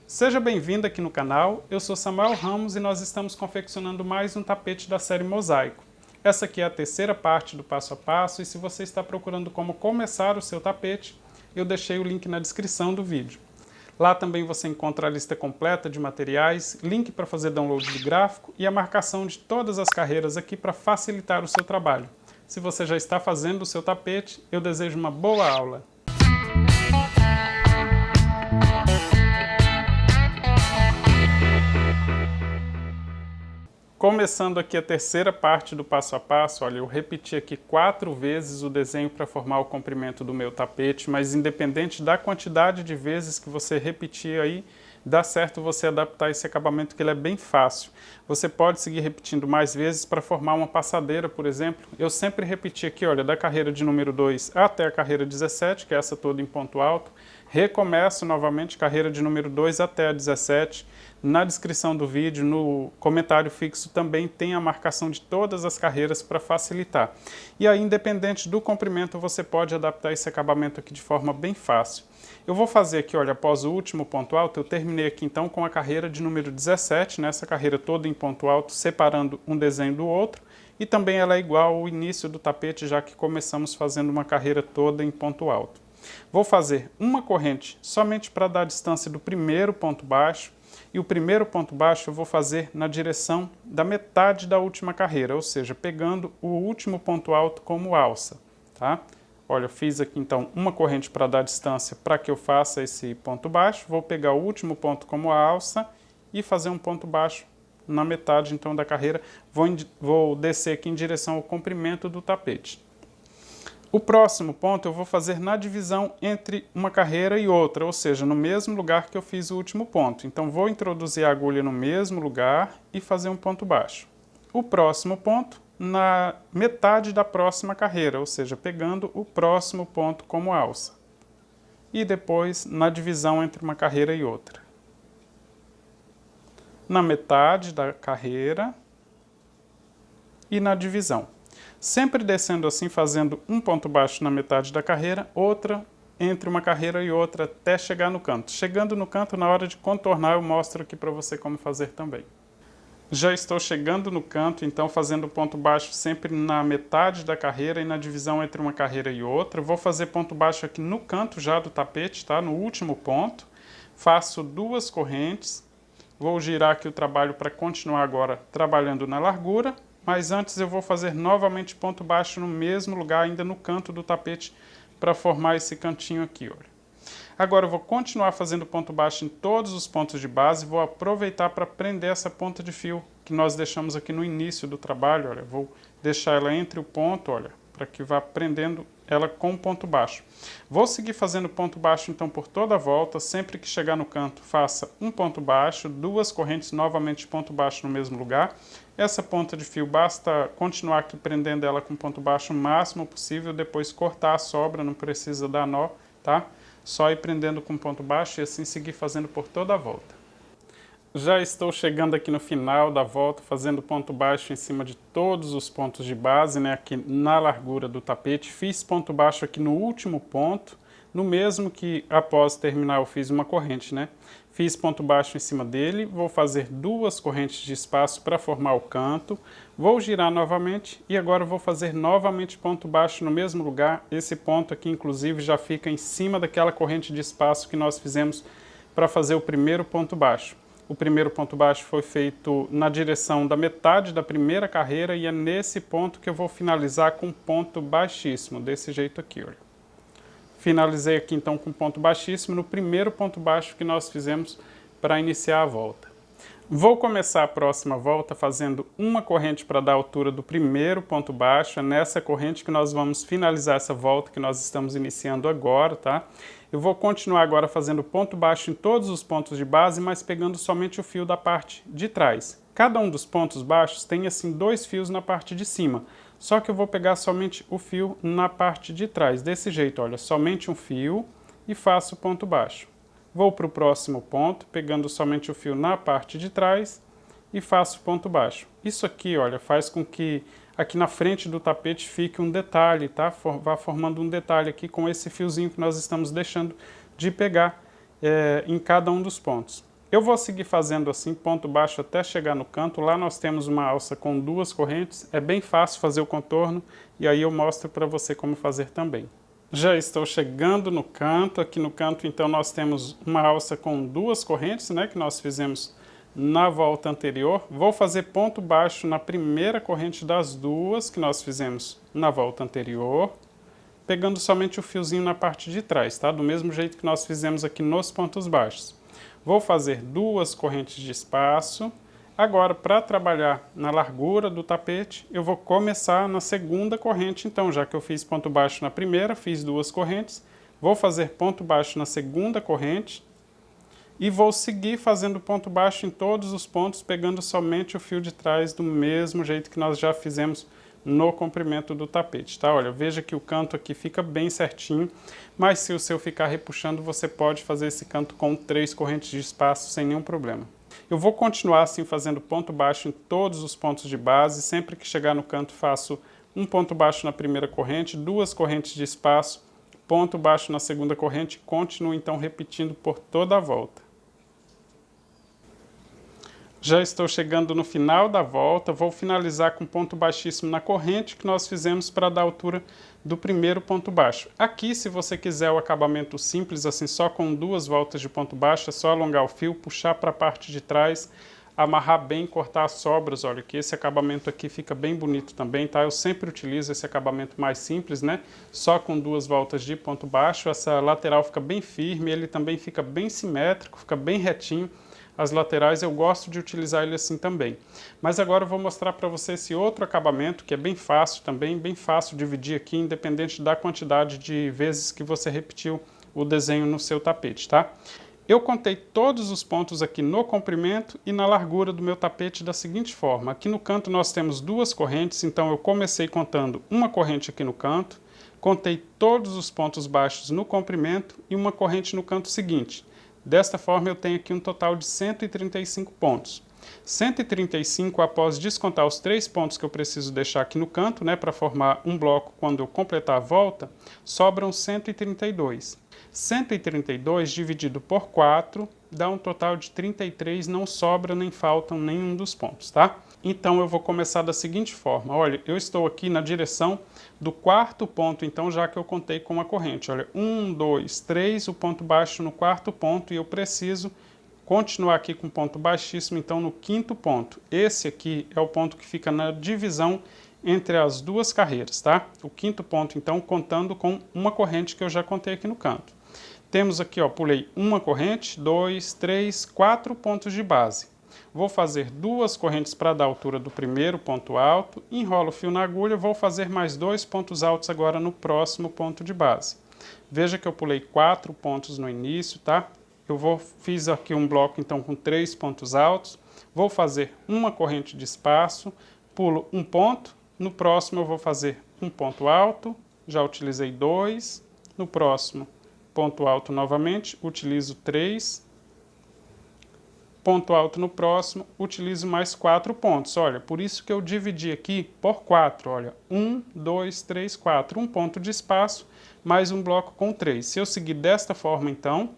Seja bem-vindo aqui no canal, eu sou Samuel Ramos e nós estamos confeccionando mais um tapete da série Mosaico. Essa aqui é a terceira parte do passo a passo e se você está procurando como começar o seu tapete, eu deixei o link na descrição do vídeo. Lá também você encontra a lista completa de materiais, link para fazer download do gráfico e a marcação de todas as carreiras aqui para facilitar o seu trabalho. Se você já está fazendo o seu tapete, eu desejo uma boa aula. Começando aqui a terceira parte do passo a passo, olha, eu repeti aqui 4 vezes o desenho para formar o comprimento do meu tapete, mas independente da quantidade de vezes que você repetir aí, dá certo você adaptar esse acabamento que ele é bem fácil. Você pode seguir repetindo mais vezes para formar uma passadeira, por exemplo. Eu sempre repeti aqui, olha, da carreira de número 2 até a carreira 17, que é essa toda em ponto alto. Recomeço novamente carreira de número 2 até a 17. Na descrição do vídeo, no comentário fixo, também tem a marcação de todas as carreiras para facilitar. E aí, independente do comprimento, você pode adaptar esse acabamento aqui de forma bem fácil. Eu vou fazer aqui, olha, após o último ponto alto, eu terminei aqui então com a carreira de número 17, nessa carreira toda em ponto alto, separando um desenho do outro. E também ela é igual ao início do tapete, já que começamos fazendo uma carreira toda em ponto alto. Vou fazer uma corrente somente para dar a distância do primeiro ponto baixo, e o primeiro ponto baixo eu vou fazer na direção da metade da última carreira, ou seja, pegando o último ponto alto como alça, tá? Olha, eu fiz aqui então uma corrente para dar distância para que eu faça esse ponto baixo, vou pegar o último ponto como alça e fazer um ponto baixo na metade então da carreira, vou descer aqui em direção ao comprimento do tapete. O próximo ponto eu vou fazer na divisão entre uma carreira e outra, ou seja, no mesmo lugar que eu fiz o último ponto. Então vou introduzir a agulha no mesmo lugar e fazer um ponto baixo. O próximo ponto na metade da próxima carreira, ou seja, pegando o próximo ponto como alça. E depois na divisão entre uma carreira e outra. Na metade da carreira e na divisão. Sempre descendo assim, fazendo um ponto baixo na metade da carreira, outra entre uma carreira e outra, até chegar no canto. Chegando no canto, na hora de contornar, eu mostro aqui para você como fazer também. Já estou chegando no canto, então fazendo ponto baixo sempre na metade da carreira e na divisão entre uma carreira e outra. Vou fazer ponto baixo aqui no canto já do tapete, tá? No último ponto. Faço 2 correntes. Vou girar aqui o trabalho para continuar agora trabalhando na largura. Mas antes eu vou fazer novamente ponto baixo no mesmo lugar, ainda no canto do tapete, para formar esse cantinho aqui, olha. Agora eu vou continuar fazendo ponto baixo em todos os pontos de base, vou aproveitar para prender essa ponta de fio que nós deixamos aqui no início do trabalho, olha. Vou deixar ela entre o ponto, olha, para que vá prendendo ela com o ponto baixo. Vou seguir fazendo ponto baixo então por toda a volta, sempre que chegar no canto faça um ponto baixo, 2 correntes novamente ponto baixo no mesmo lugar. Essa ponta de fio basta continuar aqui prendendo ela com ponto baixo o máximo possível, depois cortar a sobra, não precisa dar nó, tá? Só ir prendendo com ponto baixo e assim seguir fazendo por toda a volta. Já estou chegando aqui no final da volta, fazendo ponto baixo em cima de todos os pontos de base, né, aqui na largura do tapete. Fiz ponto baixo aqui no último ponto, no mesmo que após terminar eu fiz uma corrente, né. Fiz ponto baixo em cima dele, vou fazer 2 correntes de espaço para formar o canto, vou girar novamente e agora vou fazer novamente ponto baixo no mesmo lugar. Esse ponto aqui, inclusive, já fica em cima daquela corrente de espaço que nós fizemos para fazer o primeiro ponto baixo. O primeiro ponto baixo foi feito na direção da metade da primeira carreira e é nesse ponto que eu vou finalizar com ponto baixíssimo, desse jeito aqui, olha. Finalizei aqui então com ponto baixíssimo no primeiro ponto baixo que nós fizemos para iniciar a volta. Vou começar a próxima volta fazendo uma corrente para dar a altura do primeiro ponto baixo. É nessa corrente que nós vamos finalizar essa volta que nós estamos iniciando agora, tá? Eu vou continuar agora fazendo ponto baixo em todos os pontos de base, mas pegando somente o fio da parte de trás. Cada um dos pontos baixos tem assim 2 fios na parte de cima, só que eu vou pegar somente o fio na parte de trás, desse jeito, olha, somente um fio e faço ponto baixo. Vou para o próximo ponto, pegando somente o fio na parte de trás e faço ponto baixo. Isso aqui, olha, faz com que aqui na frente do tapete fique um detalhe, tá? Vá formando um detalhe aqui com esse fiozinho que nós estamos deixando de pegar em cada um dos pontos. Eu vou seguir fazendo assim, ponto baixo até chegar no canto. Lá nós temos uma alça com 2 correntes. É bem fácil fazer o contorno e aí eu mostro para você como fazer também. Já estou chegando no canto. Aqui no canto, então, nós temos uma alça com 2 correntes, né, que nós fizemos na volta anterior. Vou fazer ponto baixo na primeira corrente das 2 que nós fizemos na volta anterior, pegando somente o fiozinho na parte de trás, tá? Do mesmo jeito que nós fizemos aqui nos pontos baixos. Vou fazer 2 correntes de espaço. Agora, para trabalhar na largura do tapete, eu vou começar na segunda corrente. Então, já que eu fiz ponto baixo na primeira, fiz 2 correntes, vou fazer ponto baixo na segunda corrente e vou seguir fazendo ponto baixo em todos os pontos, pegando somente o fio de trás do mesmo jeito que nós já fizemos no comprimento do tapete, tá? Olha, veja que o canto aqui fica bem certinho, mas se o seu ficar repuxando, você pode fazer esse canto com 3 correntes de espaço sem nenhum problema. Eu vou continuar assim fazendo ponto baixo em todos os pontos de base. Sempre que chegar no canto faço um ponto baixo na primeira corrente, 2 correntes de espaço, ponto baixo na segunda corrente e continuo então repetindo por toda a volta. Já estou chegando no final da volta, vou finalizar com ponto baixíssimo na corrente que nós fizemos para dar a altura do primeiro ponto baixo. Aqui, se você quiser o acabamento simples, assim, só com 2 voltas de ponto baixo, é só alongar o fio, puxar para a parte de trás, amarrar bem, cortar as sobras. Olha, que esse acabamento aqui fica bem bonito também, tá? Eu sempre utilizo esse acabamento mais simples, né? Só com 2 voltas de ponto baixo, essa lateral fica bem firme, ele também fica bem simétrico, fica bem retinho. As laterais eu gosto de utilizar ele assim também. Mas agora eu vou mostrar para você esse outro acabamento que é bem fácil também, bem fácil dividir aqui, independente da quantidade de vezes que você repetiu o desenho no seu tapete, tá? Eu contei todos os pontos aqui no comprimento e na largura do meu tapete da seguinte forma. Aqui no canto nós temos 2 correntes, então eu comecei contando uma corrente aqui no canto, contei todos os pontos baixos no comprimento e uma corrente no canto seguinte. Desta forma, eu tenho aqui um total de 135 pontos. 135 após descontar os 3 pontos que eu preciso deixar aqui no canto, né, para formar um bloco quando eu completar a volta, sobram 132. 132 dividido por 4 dá um total de 33, não sobra nem faltam nenhum dos pontos, tá? Então eu vou começar da seguinte forma. Olha, eu estou aqui na direção do 4º ponto, então já que eu contei com a corrente. Olha, 1, 2, 3, o ponto baixo no 4º ponto e eu preciso continuar aqui com ponto baixíssimo, então no 5º ponto. Esse aqui é o ponto que fica na divisão entre as 2 carreiras, tá? O 5º ponto, então, contando com uma corrente que eu já contei aqui no canto. Temos aqui, ó, pulei uma corrente, 2, 3, 4 pontos de base. Vou fazer 2 correntes para dar a altura do primeiro ponto alto, enrolo o fio na agulha, vou fazer mais 2 pontos altos agora no próximo ponto de base. Veja que eu pulei 4 pontos no início, tá? Fiz aqui um bloco então com 3 pontos altos, vou fazer uma corrente de espaço, pulo um ponto, no próximo eu vou fazer um ponto alto, já utilizei 2, no próximo ponto alto novamente, utilizo 3, ponto alto no próximo, utilizo mais 4 pontos. Olha, por isso que eu dividi aqui por 4, olha, 1, 2, 3, 4, um ponto de espaço, mais um bloco com 3. Se eu seguir desta forma, então,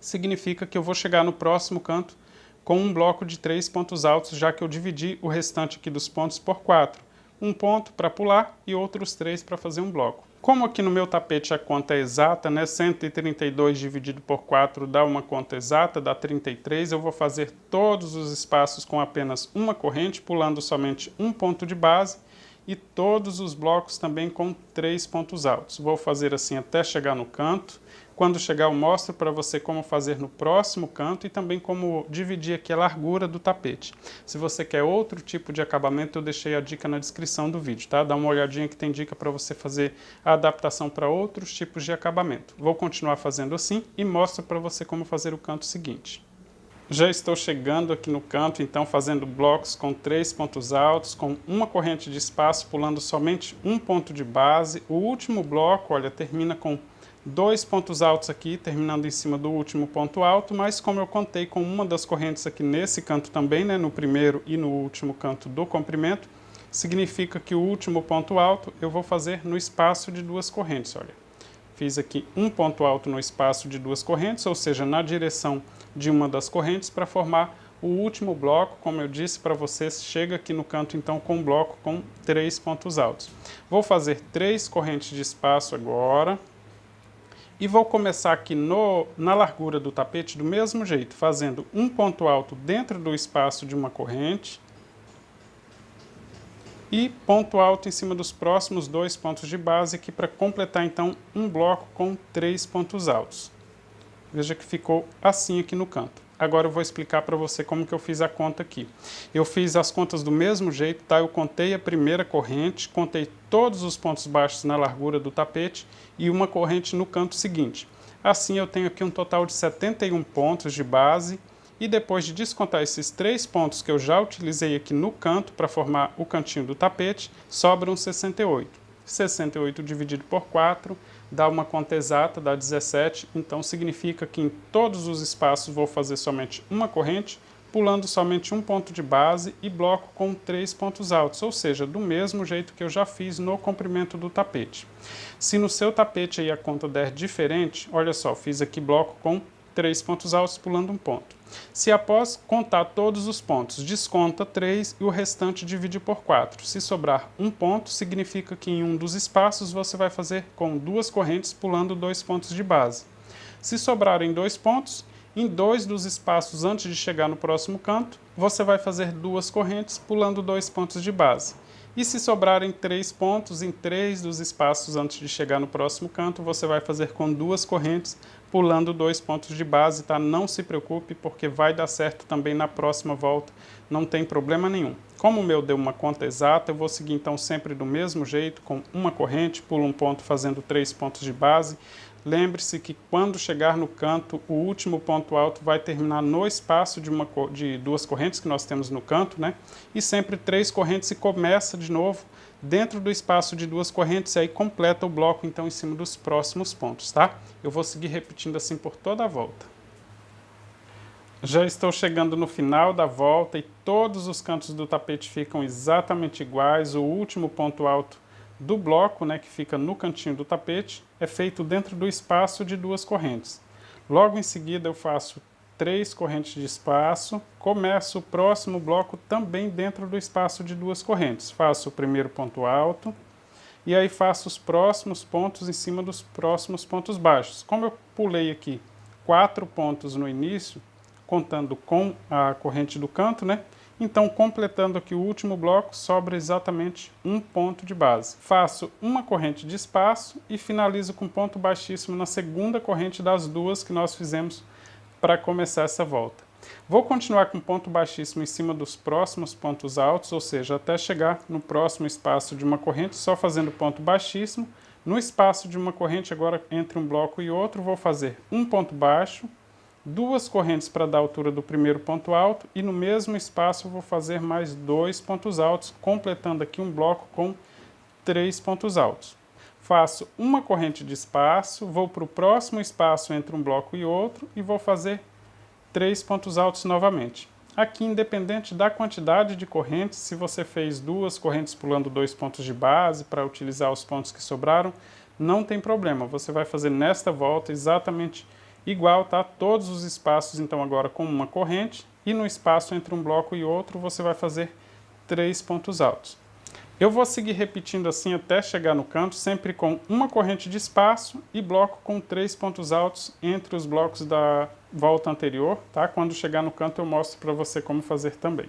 significa que eu vou chegar no próximo canto com um bloco de 3 pontos altos, já que eu dividi o restante aqui dos pontos por 4. Um ponto para pular e outros 3 para fazer um bloco. Como aqui no meu tapete a conta é exata, né, 132 dividido por 4 dá uma conta exata, dá 33, eu vou fazer todos os espaços com apenas uma corrente, pulando somente um ponto de base e todos os blocos também com 3 pontos altos. Vou fazer assim até chegar no canto. Quando chegar eu mostro para você como fazer no próximo canto e também como dividir aqui a largura do tapete. Se você quer outro tipo de acabamento, eu deixei a dica na descrição do vídeo, tá? Dá uma olhadinha que tem dica para você fazer a adaptação para outros tipos de acabamento. Vou continuar fazendo assim e mostro para você como fazer o canto seguinte. Já estou chegando aqui no canto, então fazendo blocos com 3 pontos altos, com uma corrente de espaço, pulando somente um ponto de base. O último bloco, olha, termina com 2 pontos altos aqui, terminando em cima do último ponto alto, mas como eu contei com uma das correntes aqui nesse canto também, né, no primeiro e no último canto do comprimento, significa que o último ponto alto eu vou fazer no espaço de 2 correntes, olha. Fiz aqui um ponto alto no espaço de 2 correntes, ou seja, na direção de uma das correntes para formar o último bloco. Como eu disse para vocês, chega aqui no canto então com um bloco com 3 pontos altos. Vou fazer 3 correntes de espaço agora. E vou começar aqui na largura do tapete do mesmo jeito, fazendo um ponto alto dentro do espaço de uma corrente e ponto alto em cima dos próximos 2 pontos de base aqui para completar então um bloco com 3 pontos altos. Veja que ficou assim aqui no canto. Agora eu vou explicar para você como que eu fiz a conta aqui. Eu fiz as contas do mesmo jeito, tá? Eu contei a primeira corrente, contei todos os pontos baixos na largura do tapete e uma corrente no canto seguinte. Assim eu tenho aqui um total de 71 pontos de base e depois de descontar esses 3 pontos que eu já utilizei aqui no canto para formar o cantinho do tapete, sobram 68. 68 dividido por 4 dá uma conta exata, dá 17, então significa que em todos os espaços vou fazer somente uma corrente, pulando somente um ponto de base e bloco com 3 pontos altos, ou seja, do mesmo jeito que eu já fiz no comprimento do tapete. Se no seu tapete aí a conta der diferente, olha só, fiz aqui bloco com 3 pontos altos pulando um ponto. Se após contar todos os pontos, desconta 3 e o restante divide por 4. Se sobrar um ponto, significa que em um dos espaços você vai fazer com 2 correntes pulando 2 pontos de base. Se sobrarem 2 pontos, em 2 dos espaços antes de chegar no próximo canto, você vai fazer 2 correntes pulando 2 pontos de base. E se sobrarem 3 pontos, em 3 dos espaços antes de chegar no próximo canto, você vai fazer com 2 correntes, pulando 2 pontos de base, tá? Não se preocupe, porque vai dar certo também na próxima volta, não tem problema nenhum. Como o meu deu uma conta exata, eu vou seguir então sempre do mesmo jeito, com uma corrente, pulo um ponto fazendo 3 pontos de base. Lembre-se que quando chegar no canto, o último ponto alto vai terminar no espaço de 2 correntes que nós temos no canto, né? E sempre 3 correntes e começa de novo dentro do espaço de 2 correntes e aí completa o bloco então em cima dos próximos pontos, tá? Eu vou seguir repetindo assim por toda a volta. Já estou chegando no final da volta e todos os cantos do tapete ficam exatamente iguais. O último ponto alto do bloco, né, que fica no cantinho do tapete, é feito dentro do espaço de 2 correntes. Logo em seguida eu faço 3 correntes de espaço, começo o próximo bloco também dentro do espaço de 2 correntes. Faço o primeiro ponto alto e aí faço os próximos pontos em cima dos próximos pontos baixos. Como eu pulei aqui 4 pontos no início, contando com a corrente do canto, né? Então, completando aqui o último bloco, sobra exatamente um ponto de base. Faço uma corrente de espaço e finalizo com ponto baixíssimo na segunda corrente das 2 que nós fizemos para começar essa volta. Vou continuar com ponto baixíssimo em cima dos próximos pontos altos, ou seja, até chegar no próximo espaço de uma corrente, só fazendo ponto baixíssimo. No espaço de uma corrente, agora entre um bloco e outro, vou fazer um ponto baixo, 2 correntes para dar a altura do primeiro ponto alto e no mesmo espaço eu vou fazer mais 2 pontos altos, completando aqui um bloco com 3 pontos altos. Faço uma corrente de espaço, vou para o próximo espaço entre um bloco e outro e vou fazer 3 pontos altos novamente. Aqui, independente da quantidade de correntes, se você fez 2 correntes pulando 2 pontos de base para utilizar os pontos que sobraram, não tem problema, você vai fazer nesta volta exatamente igual, tá? Todos os espaços, então, agora com uma corrente, e no espaço entre um bloco e outro, você vai fazer 3 pontos altos. Eu vou seguir repetindo assim até chegar no canto, sempre com uma corrente de espaço e bloco com 3 pontos altos entre os blocos da volta anterior, tá? Quando chegar no canto, eu mostro para você como fazer também.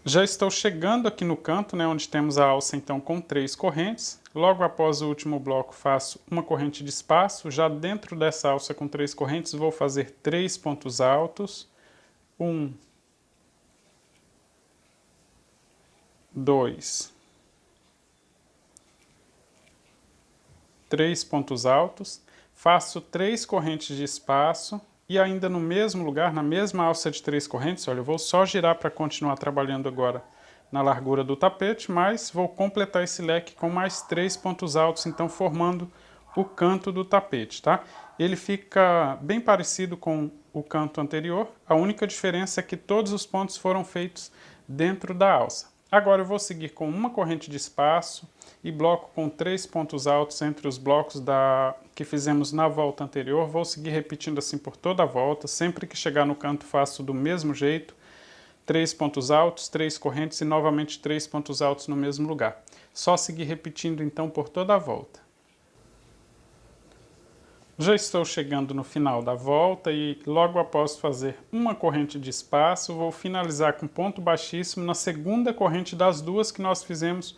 Já estou chegando aqui no canto, né, onde temos a alça então com 3 correntes. Logo após o último bloco faço uma corrente de espaço. Já dentro dessa alça com 3 correntes vou fazer 3 pontos altos. 1, 2, 3 pontos altos. Faço 3 correntes de espaço. E ainda no mesmo lugar, na mesma alça de 3 correntes, olha, eu vou só girar para continuar trabalhando agora na largura do tapete, mas vou completar esse leque com mais 3 pontos altos, então formando o canto do tapete, tá? Ele fica bem parecido com o canto anterior, a única diferença é que todos os pontos foram feitos dentro da alça. Agora eu vou seguir com uma corrente de espaço e bloco com 3 pontos altos entre os blocos da que fizemos na volta anterior, vou seguir repetindo assim por toda a volta, sempre que chegar no canto faço do mesmo jeito, 3 pontos altos, 3 correntes e novamente 3 pontos altos no mesmo lugar. Só seguir repetindo então por toda a volta. Já estou chegando no final da volta e logo após fazer uma corrente de espaço, vou finalizar com ponto baixíssimo na segunda corrente das duas que nós fizemos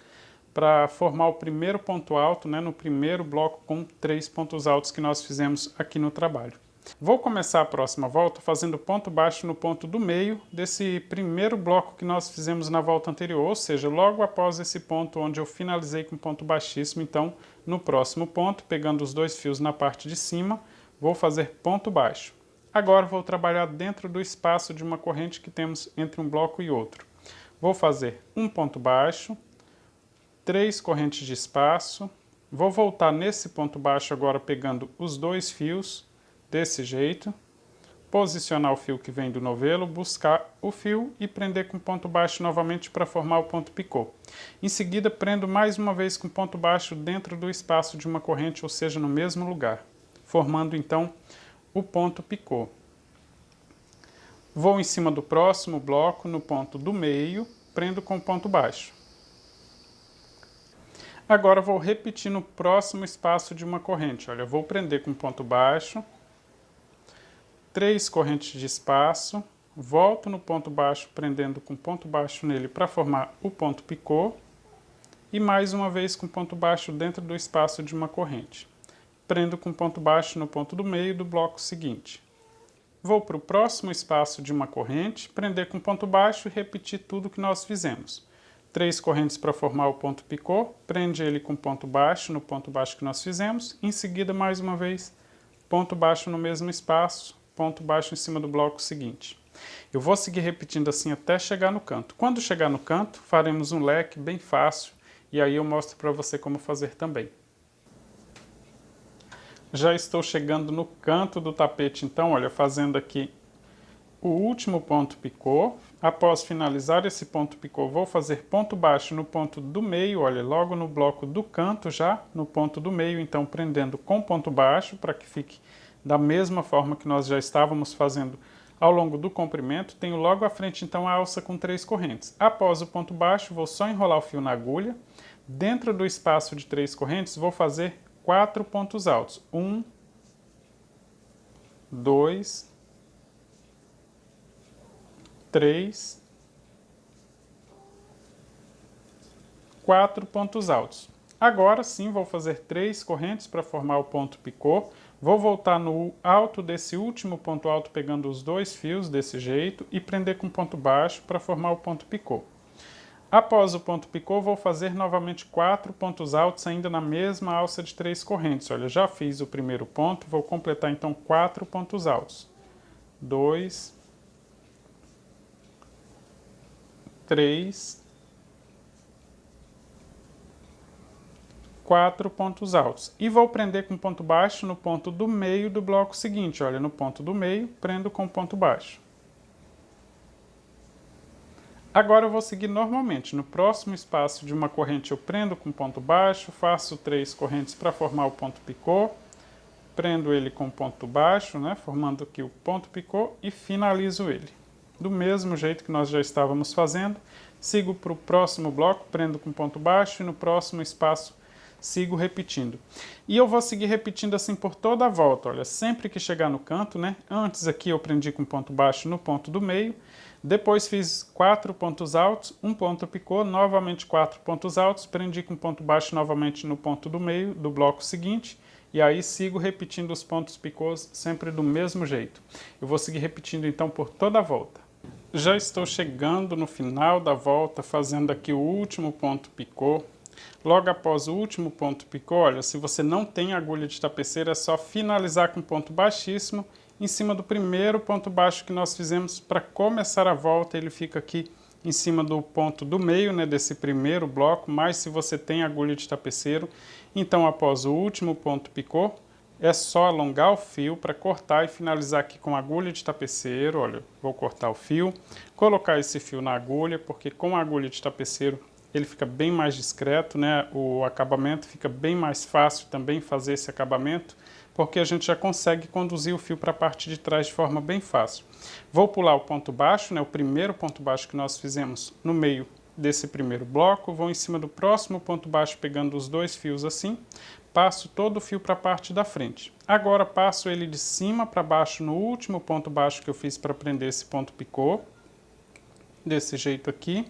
para formar o primeiro ponto alto, né, no primeiro bloco com 3 pontos altos que nós fizemos aqui no trabalho. Vou começar a próxima volta fazendo ponto baixo no ponto do meio desse primeiro bloco que nós fizemos na volta anterior, ou seja, logo após esse ponto onde eu finalizei com ponto baixíssimo, então no próximo ponto, pegando os dois fios na parte de cima, vou fazer ponto baixo. Agora vou trabalhar dentro do espaço de uma corrente que temos entre um bloco e outro. Vou fazer um ponto baixo, 3 correntes de espaço, vou voltar nesse ponto baixo agora pegando os dois fios, desse jeito, posicionar o fio que vem do novelo, buscar o fio e prender com ponto baixo novamente para formar o ponto picô. Em seguida, prendo mais uma vez com ponto baixo dentro do espaço de uma corrente, ou seja, no mesmo lugar, formando então o ponto picô. Vou em cima do próximo bloco, no ponto do meio, prendo com ponto baixo. Agora vou repetir no próximo espaço de uma corrente. Olha, vou prender com ponto baixo, 3 correntes de espaço, volto no ponto baixo, prendendo com ponto baixo nele para formar o ponto picô, e mais uma vez com ponto baixo dentro do espaço de uma corrente. Prendo com ponto baixo no ponto do meio do bloco seguinte. Vou para o próximo espaço de uma corrente, prender com ponto baixo e repetir tudo que nós fizemos. 3 correntes para formar o ponto picô, prende ele com ponto baixo no ponto baixo que nós fizemos, em seguida mais uma vez ponto baixo no mesmo espaço, ponto baixo em cima do bloco seguinte. Eu vou seguir repetindo assim até chegar no canto. Quando chegar no canto, faremos um leque bem fácil e aí eu mostro para você como fazer também. Já estou chegando no canto do tapete, então, olha, fazendo aqui o último ponto picô. Após finalizar esse ponto picô, vou fazer ponto baixo no ponto do meio, olha, logo no bloco do canto já, no ponto do meio, então prendendo com ponto baixo para que fique da mesma forma que nós já estávamos fazendo ao longo do comprimento. Tenho logo à frente então a alça com 3 correntes. Após o ponto baixo, vou só enrolar o fio na agulha. Dentro do espaço de 3 correntes, vou fazer 4 pontos altos. 1, 2, 3, 4 pontos altos. Agora sim vou fazer 3 correntes para formar o ponto picô. Vou voltar no alto desse último ponto alto pegando os dois fios desse jeito e prender com ponto baixo para formar o ponto picô. Após o ponto picô, vou fazer novamente 4 pontos altos ainda na mesma alça de 3 correntes. Olha, já fiz o primeiro ponto, vou completar então 4 pontos altos. 2, 3, 4 pontos altos. E vou prender com ponto baixo no ponto do meio do bloco seguinte. Olha, no ponto do meio, prendo com ponto baixo. Agora eu vou seguir normalmente. No próximo espaço de uma corrente eu prendo com ponto baixo, faço 3 correntes para formar o ponto picô, prendo ele com ponto baixo, né, formando aqui o ponto picô e finalizo ele. Do mesmo jeito que nós já estávamos fazendo, sigo para o próximo bloco, prendo com ponto baixo e no próximo espaço sigo repetindo. E eu vou seguir repetindo assim por toda a volta, olha, sempre que chegar no canto, né? Antes aqui eu prendi com ponto baixo no ponto do meio, depois fiz 4 pontos altos, um ponto picô, novamente 4 pontos altos, prendi com ponto baixo novamente no ponto do meio do bloco seguinte, e aí sigo repetindo os pontos picôs sempre do mesmo jeito. Eu vou seguir repetindo então por toda a volta. Já estou chegando no final da volta, fazendo aqui o último ponto picô. Logo após o último ponto picô, olha, se você não tem agulha de tapeceira, é só finalizar com ponto baixíssimo em cima do primeiro ponto baixo que nós fizemos para começar a volta. Ele fica aqui em cima do ponto do meio, né, desse primeiro bloco, mas se você tem agulha de tapeceiro, então após o último ponto picô, é só alongar o fio para cortar e finalizar aqui com agulha de tapeceiro. Olha, vou cortar o fio, colocar esse fio na agulha, porque com a agulha de tapeceiro ele fica bem mais discreto, né? O acabamento fica bem mais fácil também fazer esse acabamento, porque a gente já consegue conduzir o fio para a parte de trás de forma bem fácil. Vou pular o ponto baixo, né? O primeiro ponto baixo que nós fizemos no meio desse primeiro bloco, vou em cima do próximo ponto baixo pegando os dois fios assim, passo todo o fio para a parte da frente. Agora passo ele de cima para baixo no último ponto baixo que eu fiz para prender esse ponto picô, desse jeito aqui,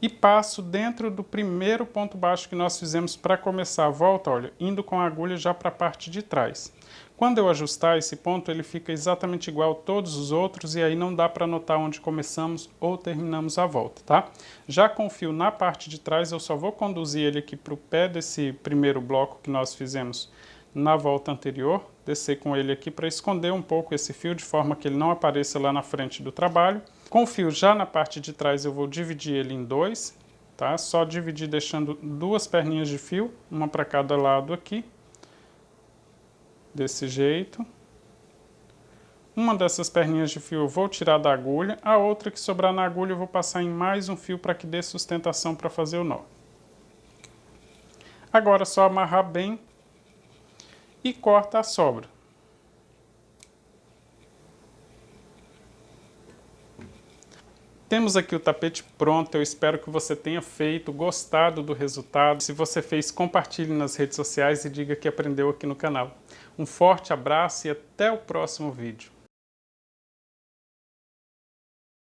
e passo dentro do primeiro ponto baixo que nós fizemos para começar a volta, olha, indo com a agulha já para a parte de trás. Quando eu ajustar esse ponto, ele fica exatamente igual a todos os outros e aí não dá para notar onde começamos ou terminamos a volta, tá? Já com o fio na parte de trás, eu só vou conduzir ele aqui para o pé desse primeiro bloco que nós fizemos na volta anterior, descer com ele aqui para esconder um pouco esse fio, de forma que ele não apareça lá na frente do trabalho. Com o fio já na parte de trás eu vou dividir ele em dois, tá? Só dividir deixando duas perninhas de fio, uma para cada lado aqui, desse jeito. Uma dessas perninhas de fio eu vou tirar da agulha, a outra que sobrar na agulha eu vou passar em mais um fio para que dê sustentação para fazer o nó. Agora é só amarrar bem e corta a sobra. Temos aqui o tapete pronto, eu espero que você tenha feito, gostado do resultado. Se você fez, compartilhe nas redes sociais e diga que aprendeu aqui no canal. Um forte abraço e até o próximo vídeo.